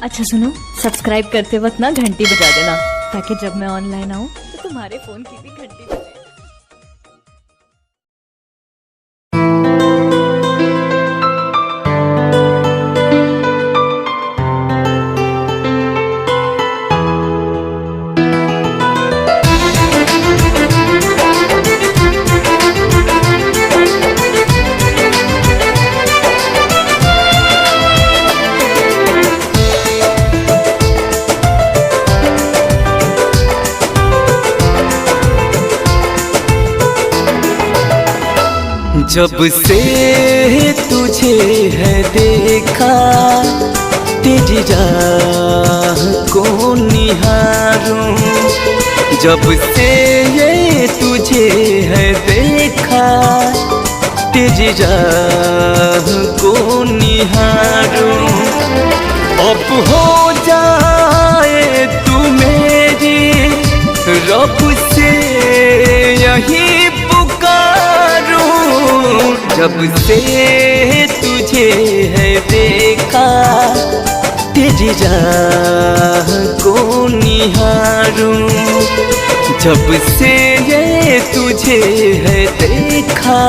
अच्छा सुनो, सब्सक्राइब करते वक्त ना घंटी बजा देना, ताकि जब मैं ऑनलाइन आऊँ तो तुम्हारे फोन की भी घंटी बजे। जब से तुझे है देखा, तेरी राह को निहारूं। जब से ये तुझे है देखा, तेरी राह को निहारूं। अब हो जाए तू मेरी, रब से यही जब से तुझे है देखा, तेरी राह को निहारूं। जब से ये तुझे है देखा,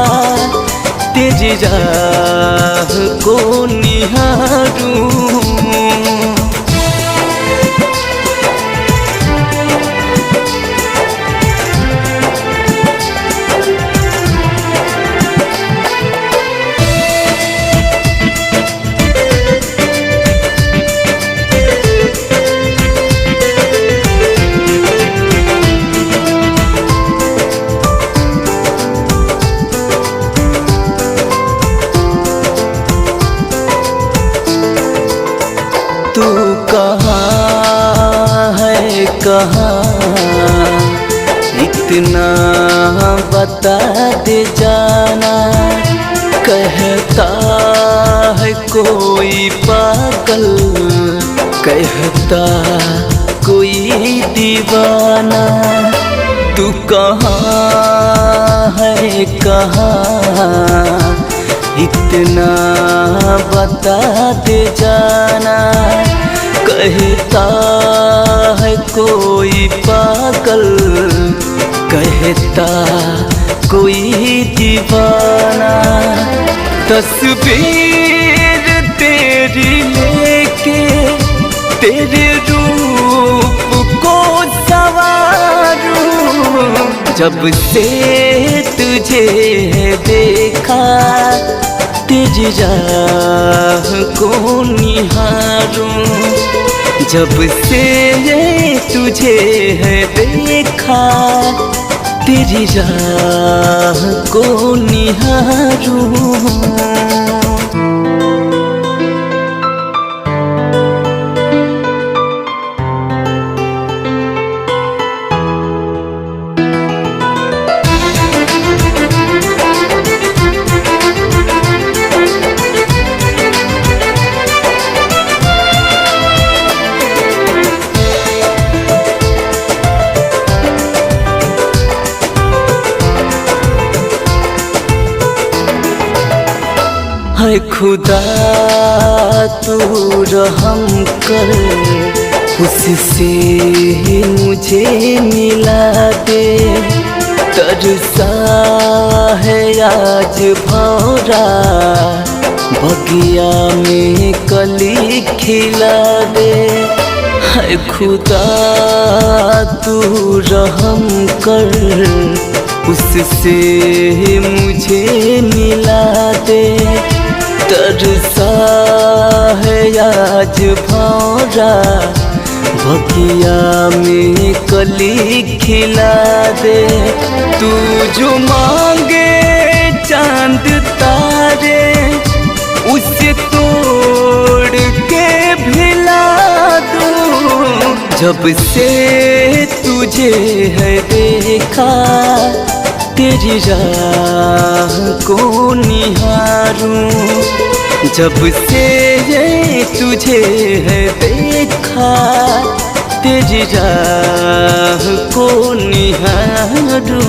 तेरी राह को निहारूं। तू कहाँ है कहाँ, इतना बता दे जाना। कहता है कोई पागल, कहता कोई दीवाना। तू कहाँ है कहाँ, इतना बता दे जाना। कहता है कोई पागल, कहता कोई दीवाना। तस्वीर तेरी लेके तेरे रूप को संवारूं। जब से तुझे देखा, तेरी राह को निहारूं। जब से ये तुझे है देखा, तेरी राह को निहारूं। है खुदा तू रहम कर, उससे ही मुझे मिला दे। तरसा है आज भौरा, बगिया में कली खिला दे। है खुदा तू रहम कर, उससे मुझे मिला दे। तरसा है आज भौरा, बगिया में कली खिला दे। तू जो मांगे चांद तारे, उसे तोड़ के भिला दूं। जब से तुझे है देखा, तेरी राह को निहारूं। जब से ये तुझे है देखा, तेरी राह को निहारूं।